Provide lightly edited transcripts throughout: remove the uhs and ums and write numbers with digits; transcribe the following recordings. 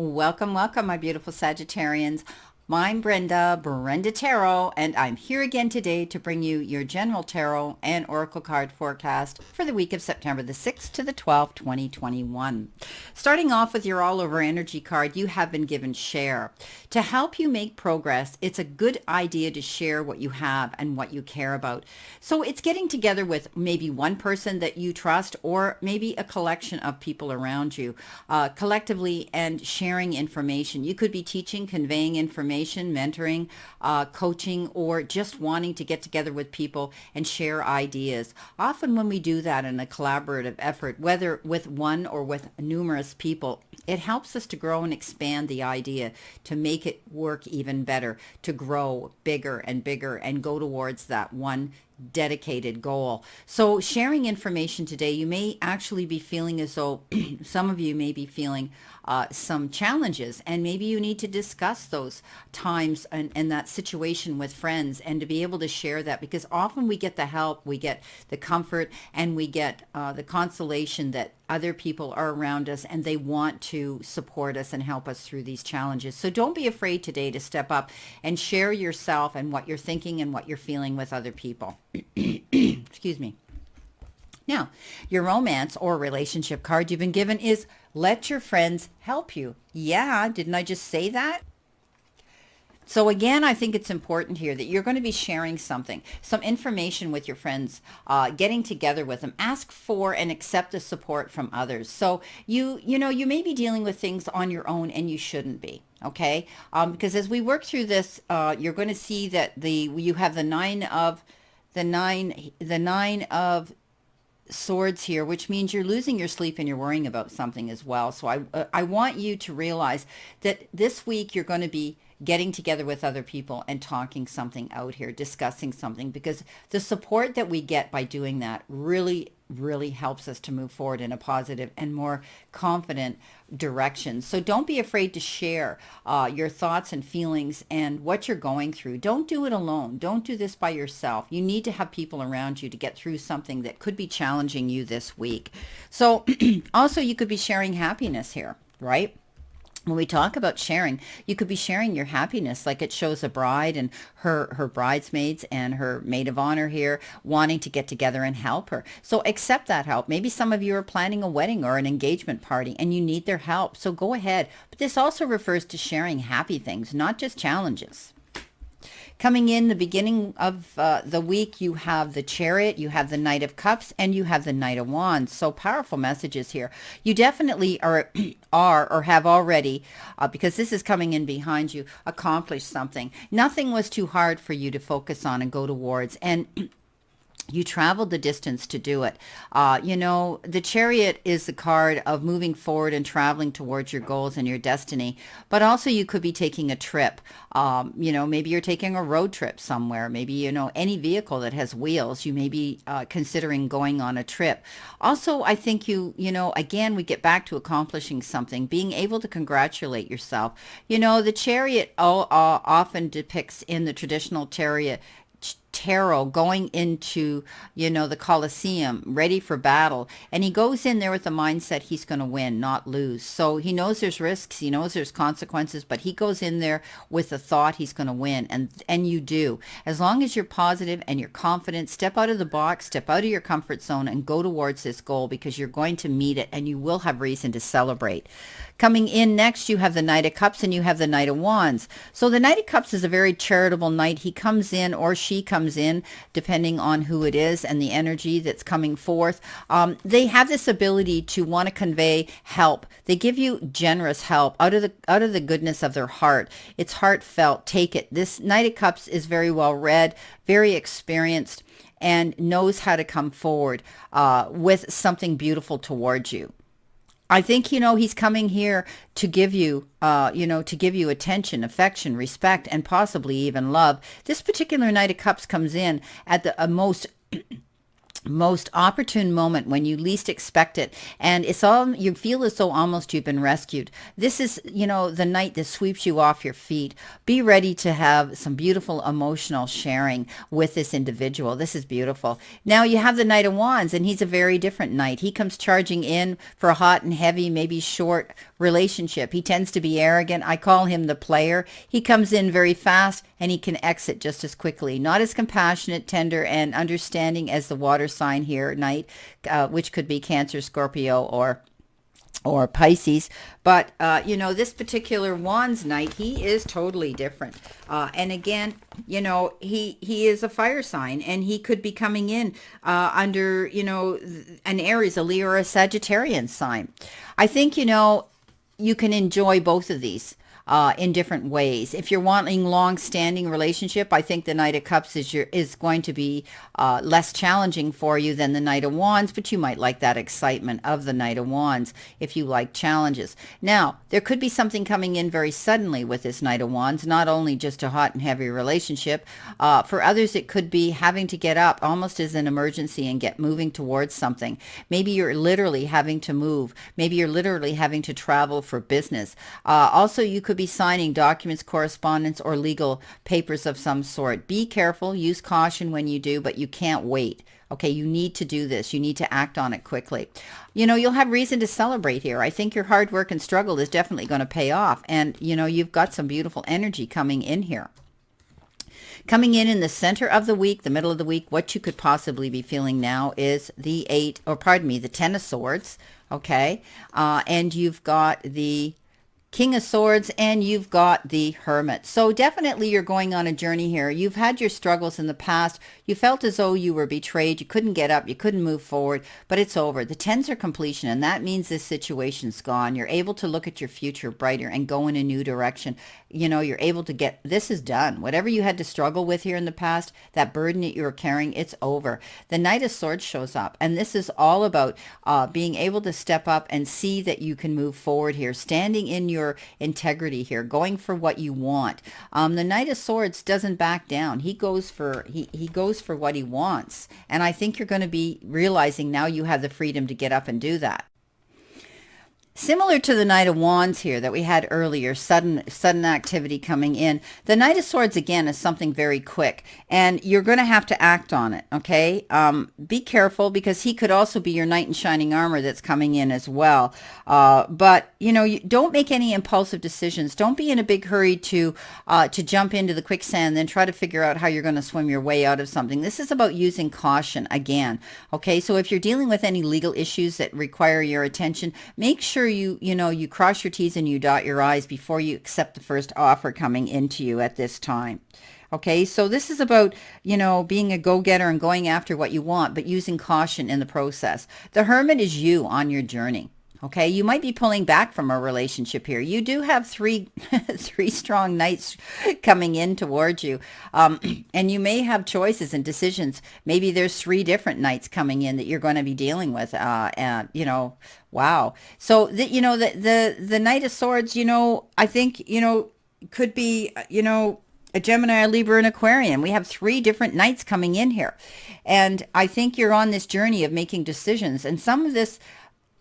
Welcome, welcome, my beautiful Sagittarians. I'm Brenda Tarot, and I'm here again today to bring you your general tarot and oracle card forecast for the week of September the 6th to the 12th, 2021. Starting off with your all over energy card, you have been given share. To help you make progress, it's a good idea to share what you have and what you care about. So it's getting together with maybe one person that you trust or maybe a collection of people around you collectively and sharing information. You could be teaching, conveying information, mentoring, coaching, or just wanting to get together with people and share ideas. Often when we do that in a collaborative effort, whether with one or with numerous people, it helps us to grow and expand the idea to make it work even better, to grow bigger and go towards that one dedicated goal. So sharing information today, you may actually be feeling as though some of you may be feeling some challenges, and maybe you need to discuss those times and that situation with friends, and to be able to share that, because often we get the help, we get the comfort, and we get the consolation that other people are around us and they want to support us and help us through these challenges. So don't be afraid today to step up and share yourself and what you're thinking and what you're feeling with other people. Excuse me. Now, your romance or relationship card you've been given is let your friends help you. Yeah, didn't I just say that? So again, I think it's important here that you're going to be sharing something, some information with your friends, getting together with them. Ask for and accept the support from others. So you may be dealing with things on your own, and you shouldn't be. Okay, because as we work through this, you're going to see that you have the nine of swords here, which means you're losing your sleep and you're worrying about something as well. So I want you to realize that this week you're going to be getting together with other people and talking something out here, discussing something, because the support that we get by doing that really helps us to move forward in a positive and more confident direction. So don't be afraid to share your thoughts and feelings and what you're going through. Don't do it alone. Don't do this by yourself. You need to have people around you to get through something that could be challenging you this week. So also you could be sharing happiness here, right? When we talk about sharing, you could be sharing your happiness, like it shows a bride and her bridesmaids and her maid of honor here wanting to get together and help her. So accept that help. Maybe some of you are planning a wedding or an engagement party and you need their help. So go ahead. But this also refers to sharing happy things, not just challenges. Coming in the beginning of the week, you have the Chariot, you have the Knight of Cups, and you have the Knight of Wands. So powerful messages here. You definitely are or have already, because this is coming in behind you, accomplished something. Nothing was too hard for you to focus on and go towards. And you traveled the distance to do it. The Chariot is the card of moving forward and traveling towards your goals and your destiny. But also you could be taking a trip. Maybe you're taking a road trip somewhere. Maybe, any vehicle that has wheels, you may be considering going on a trip. Also, I think again, we get back to accomplishing something, being able to congratulate yourself. The Chariot often depicts in the traditional tarot going into the Colosseum ready for battle, and he goes in there with the mindset he's going to win, not lose. So he knows there's risks, he knows there's consequences, but he goes in there with the thought he's going to win, and you do. As long as you're positive and you're confident, step out of the box, step out of your comfort zone, and go towards this goal, because you're going to meet it and you will have reason to celebrate. Coming in next, you have the Knight of Cups and you have the Knight of Wands. So the Knight of Cups is a very charitable knight. He comes in, or she comes in, depending on who it is and the energy that's coming forth. They have this ability to want to convey help. They give you generous help out of the goodness of their heart. It's heartfelt. Take it. This Knight of Cups is very well read, very experienced, and knows how to come forward with something beautiful towards you. I think, he's coming here to give you, attention, affection, respect, and possibly even love. This particular Knight of Cups comes in at the most most opportune moment when you least expect it, and it's all, you feel as though almost you've been rescued. This is, the night that sweeps you off your feet. Be ready to have some beautiful emotional sharing with this individual. This is beautiful. Now you have the Knight of Wands, and he's a very different knight. He comes charging in for a hot and heavy, maybe short relationship. He tends to be arrogant. I call him the player. He comes in very fast and he can exit just as quickly. Not as compassionate, tender, and understanding as the water sign here, Knight, which could be Cancer, Scorpio, or Pisces. But, this particular Wands Knight, he is totally different. And again, he is a fire sign, and he could be coming in under, an Aries, a Leo, or a Sagittarian sign. I think, you can enjoy both of these in different ways. If you're wanting long-standing relationship, I think the Knight of Cups is going to be less challenging for you than the Knight of Wands, but you might like that excitement of the Knight of Wands if you like challenges. Now, there could be something coming in very suddenly with this Knight of Wands, not only just a hot and heavy relationship. For others, it could be having to get up almost as an emergency and get moving towards something. Maybe you're literally having to move. Maybe you're literally having to travel for business. Also, you could be signing documents, correspondence, or legal papers of some sort. Be careful, use caution when you do, but you can't wait. Okay, you need to do this. You need to act on it quickly. You'll have reason to celebrate here. I think your hard work and struggle is definitely going to pay off. And, you've got some beautiful energy coming in here. Coming in the center of the week, the middle of the week, what you could possibly be feeling now is the the Ten of Swords. Okay, and you've got the King of Swords, and you've got the Hermit. So definitely you're going on a journey here. You've had your struggles in the past. You felt as though you were betrayed. You couldn't get up. You couldn't move forward, but it's over. The tens are completion, and that means this situation's gone. You're able to look at your future brighter and go in a new direction. You're able to get, this is done. Whatever you had to struggle with here in the past, that burden that you were carrying, it's over. The Knight of Swords shows up, and this is all about being able to step up and see that you can move forward here, standing in your integrity here, going for what you want. The Knight of Swords doesn't back down. He goes for what he wants, and I think you're going to be realizing now you have the freedom to get up and do that. Similar to the Knight of Wands here that we had earlier, sudden activity coming in. The Knight of Swords, again, is something very quick, and you're going to have to act on it, okay? Be careful, because he could also be your knight in shining armor that's coming in as well. But, you don't make any impulsive decisions. Don't be in a big hurry to jump into the quicksand and then try to figure out how you're going to swim your way out of something. This is about using caution again, okay? So if you're dealing with any legal issues that require your attention, make sure you cross your T's and you dot your I's before you accept the first offer coming into you at this time. Okay, so this is about, being a go-getter and going after what you want, but using caution in the process. The Hermit is you on your journey. Okay, you might be pulling back from a relationship here. You do have three strong knights coming in towards you. And you may have choices and decisions. Maybe there's 3 different knights coming in that you're going to be dealing with. Wow. So, the Knight of Swords, I think, could be, a Gemini, a Libra, and Aquarian. We have 3 different knights coming in here. And I think you're on this journey of making decisions. And some of this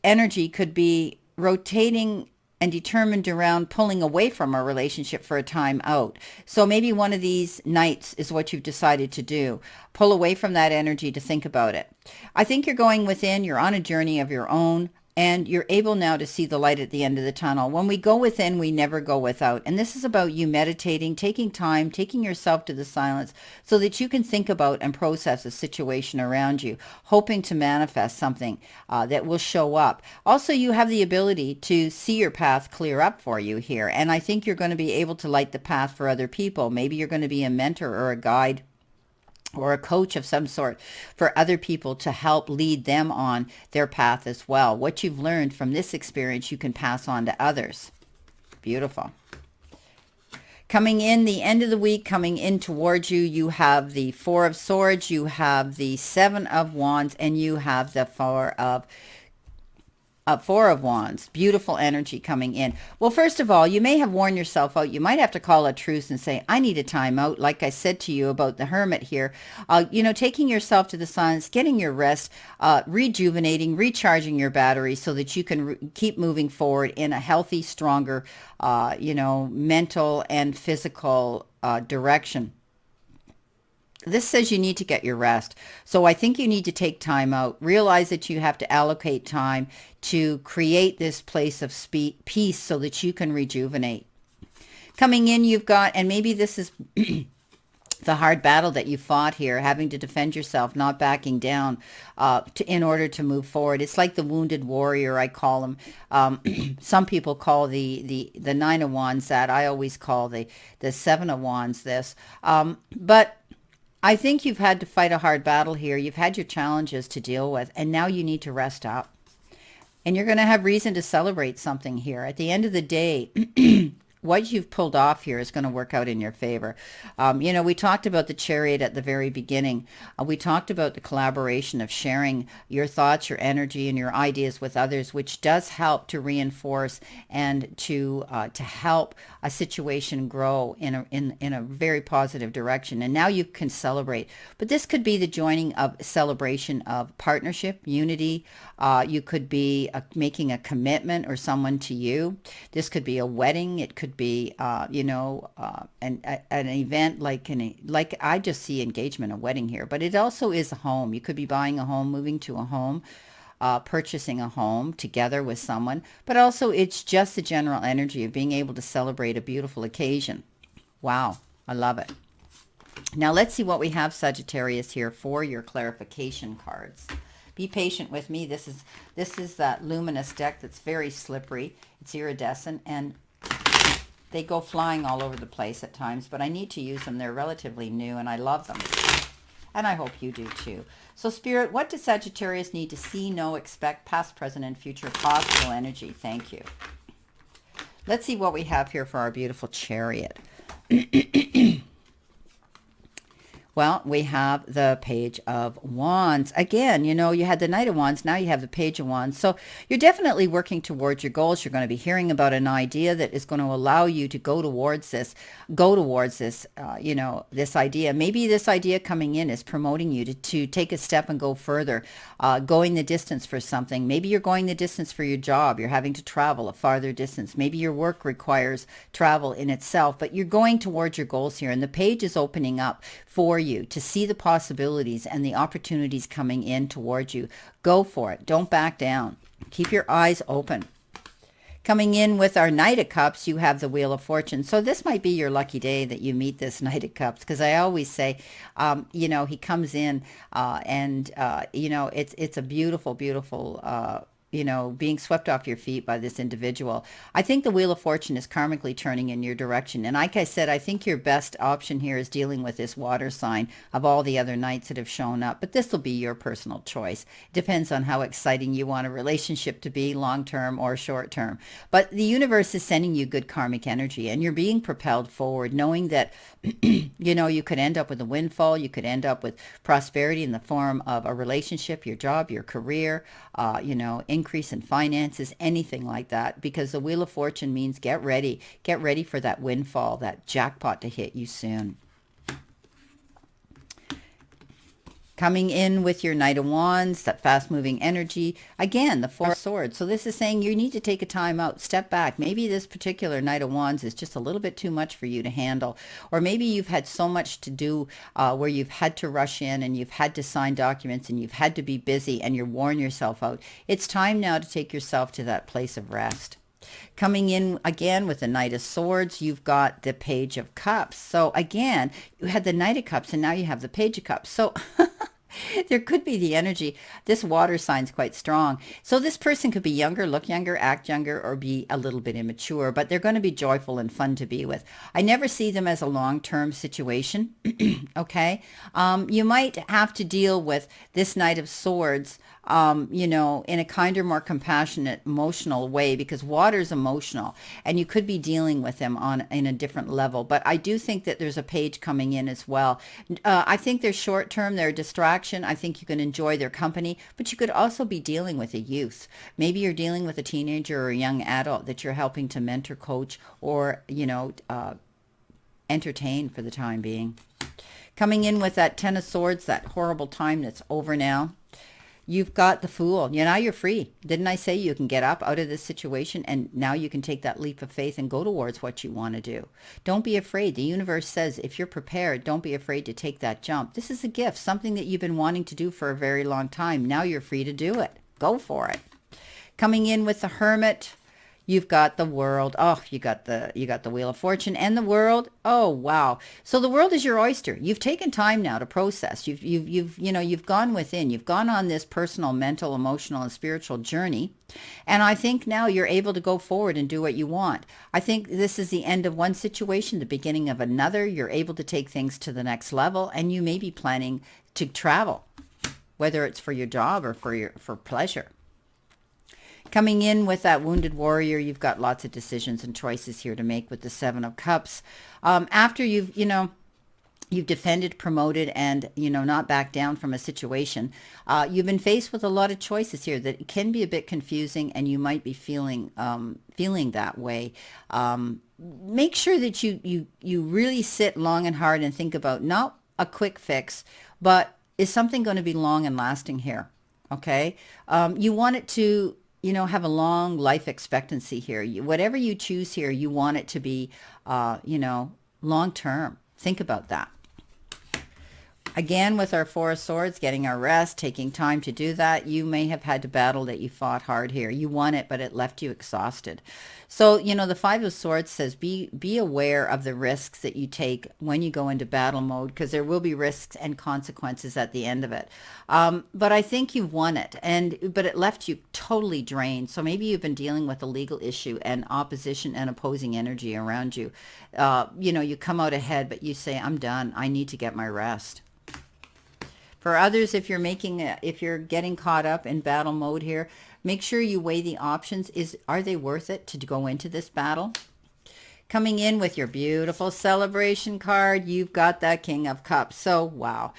energy could be rotating and determined around pulling away from a relationship for a time out. So maybe one of these nights is what you've decided to do. Pull away from that energy to think about it. I think you're going within, you're on a journey of your own, and you're able now to see the light at the end of the tunnel. When we go within, we never go without. And this is about you meditating, taking time, taking yourself to the silence so that you can think about and process a situation around you, hoping to manifest something that will show up. Also, you have the ability to see your path clear up for you here. And I think you're going to be able to light the path for other people. Maybe you're going to be a mentor or a guide or a coach of some sort for other people to help lead them on their path as well. What you've learned from this experience, you can pass on to others. Beautiful. Coming in the end of the week, coming in towards you, you have the 4 of Swords, you have the 7 of Wands, and you have the 4 of Four of Wands, beautiful energy coming in. Well, first of all, you may have worn yourself out. You might have to call a truce and say, I need a time out. Like I said to you about the Hermit here, taking yourself to the silence, getting your rest, rejuvenating, recharging your battery so that you can keep moving forward in a healthy, stronger, mental and physical direction. This says you need to get your rest. So I think you need to take time out. Realize that you have to allocate time to create this place of peace so that you can rejuvenate. Coming in, you've got, and maybe this is the hard battle that you fought here, having to defend yourself, not backing down in order to move forward. It's like the wounded warrior, I call him. Some people call the Nine of Wands that. I always call the Seven of Wands this. But I think you've had to fight a hard battle here. You've had your challenges to deal with, and now you need to rest up. And you're going to have reason to celebrate something here. At the end of the day, what you've pulled off here is going to work out in your favor. We talked about the Chariot at the very beginning. We talked about the collaboration of sharing your thoughts, your energy, and your ideas with others, which does help to reinforce and to help a situation grow in a very positive direction. And now you can celebrate. But this could be the joining of celebration of partnership, unity. You could be making a commitment or someone to you. This could be a wedding. It could be, an event like I just see engagement, a wedding here, but it also is a home. You could be buying a home, moving to a home, purchasing a home together with someone, but also it's just the general energy of being able to celebrate a beautiful occasion. Wow, I love it. Now let's see what we have, Sagittarius, here for your clarification cards. Be patient with me. This is that luminous deck that's very slippery. It's iridescent, and they go flying all over the place at times, but I need to use them. They're relatively new, and I love them. And I hope you do too. So, Spirit, what does Sagittarius need to see, know, expect, past, present, and future possible energy? Thank you. Let's see what we have here for our beautiful Chariot. Well, we have the Page of Wands. Again, you had the Knight of Wands. Now you have the Page of Wands. So you're definitely working towards your goals. You're going to be hearing about an idea that is going to allow you to go towards this, this idea. Maybe this idea coming in is promoting you to take a step and go further, going the distance for something. Maybe you're going the distance for your job. You're having to travel a farther distance. Maybe your work requires travel in itself, but you're going towards your goals here. And the page is opening up for you to see the possibilities and the opportunities coming in towards you. Go for it. Don't back down. Keep your eyes open. Coming in with our Knight of Cups, you have the Wheel of Fortune. So this might be your lucky day that you meet this Knight of Cups, because I always say, he comes in it's a beautiful, beautiful being swept off your feet by this individual. I think the Wheel of Fortune is karmically turning in your direction. And like I said, I think your best option here is dealing with this water sign of all the other knights that have shown up. But this will be your personal choice. It depends on how exciting you want a relationship to be, long-term or short-term. But the universe is sending you good karmic energy, and you're being propelled forward, knowing that, you could end up with a windfall. You could end up with prosperity in the form of a relationship, your job, your career, increase in finances, anything like that, because the Wheel of Fortune means get ready for that windfall, that jackpot to hit you soon. Coming in with your Knight of Wands, that fast-moving energy. Again, the Four of Swords. So this is saying you need to take a time out, step back. Maybe this particular Knight of Wands is just a little bit too much for you to handle. Or maybe you've had so much to do where you've had to rush in and you've had to sign documents and you've had to be busy and you're worn yourself out. It's time now to take yourself to that place of rest. Coming in again with the Knight of Swords, you've got the Page of Cups. So again, you had the Knight of Cups and now you have the Page of Cups. So there could be the energy. This water sign's quite strong. So this person could be younger, look younger, act younger, or be a little bit immature, but they're going to be joyful and fun to be with. I never see them as a long-term situation, okay? You might have to deal with this Knight of Swords in a kinder, more compassionate, emotional way, because water is emotional and you could be dealing with them in a different level. But I do think that there's a page coming in as well. I think they're short term, they're a distraction. I think you can enjoy their company, but you could also be dealing with a youth. Maybe you're dealing with a teenager or a young adult that you're helping to mentor, coach, or, entertain for the time being. Coming in with that Ten of Swords, that horrible time that's over now. You've got the Fool. Now you're free. Didn't I say you can get up out of this situation, and now you can take that leap of faith and go towards what you want to do? Don't be afraid. The universe says if you're prepared, don't be afraid to take that jump. This is a gift, something that you've been wanting to do for a very long time. Now you're free to do it. Go for it. Coming in with the Hermit. You've got the World. Oh, you got the Wheel of Fortune and the World. Oh, wow. So the world is your oyster. You've taken time now to process. You've gone within. You've gone on this personal, mental, emotional, and spiritual journey. And I think now you're able to go forward and do what you want. I think this is the end of one situation, the beginning of another. You're able to take things to the next level, and you may be planning to travel, whether it's for your job or for pleasure. Coming in with that Wounded Warrior, you've got lots of decisions and choices here to make with the Seven of Cups. After you've defended, promoted, and, not backed down from a situation, you've been faced with a lot of choices here that can be a bit confusing, and you might be feeling that way. Make sure that you really sit long and hard and think about not a quick fix, but is something going to be long and lasting here? Okay. You want it to have a long life expectancy here. Whatever you choose here, you want it to be, long term. Think about that. Again, with our Four of Swords, getting our rest, taking time to do that. You may have had to battle that you fought hard here. You won it, but it left you exhausted. So, the Five of Swords says be aware of the risks that you take when you go into battle mode, because there will be risks and consequences at the end of it. But I think you won it, but it left you totally drained. So maybe you've been dealing with a legal issue and opposition and opposing energy around you. You come out ahead, but you say, I'm done. I need to get my rest. For others, if you're getting caught up in battle mode here, make sure you weigh the options. Are they worth it to go into this battle? Coming in with your beautiful celebration card, you've got that King of Cups. So, wow.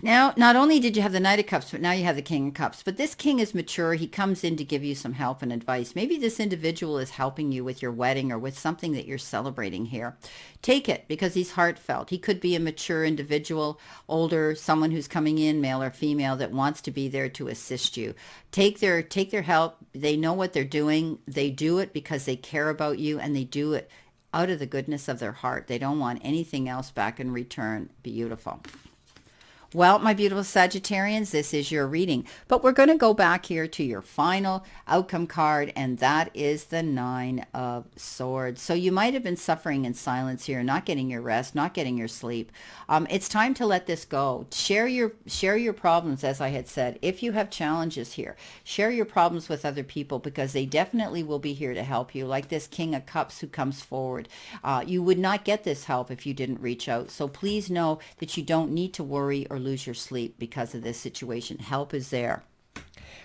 Now, not only did you have the Knight of Cups, but now you have the King of Cups. But this king is mature. He comes in to give you some help and advice. Maybe this individual is helping you with your wedding or with something that you're celebrating here. Take it, because he's heartfelt. He could be a mature individual, older, someone who's coming in, male or female, that wants to be there to assist you. Take their help. They know what they're doing. They do it because they care about you, and they do it out of the goodness of their heart. They don't want anything else back in return. Beautiful. Well, my beautiful Sagittarians, this is your reading, but we're going to go back here to your final outcome card, and that is the Nine of Swords. So you might have been suffering in silence here, not getting your rest, not getting your sleep. It's time to let this go. Share your problems, as I had said. If you have challenges here, share your problems with other people, because they definitely will be here to help you, like this King of Cups who comes forward. You would not get this help if you didn't reach out. So please know that you don't need to worry or lose your sleep because of this situation. Help is there.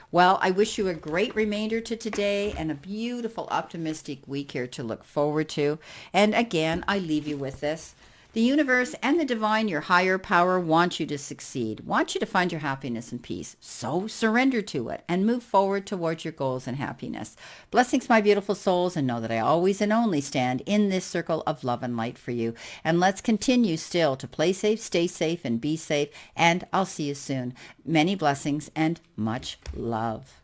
Well, I wish you a great remainder to today and a beautiful, optimistic week here to look forward to. And again, I leave you with this. The universe and the divine, your higher power, want you to succeed, want you to find your happiness and peace. So surrender to it and move forward towards your goals and happiness. Blessings, my beautiful souls, and know that I always and only stand in this circle of love and light for you. And let's continue still to play safe, stay safe, and be safe. And I'll see you soon. Many blessings and much love.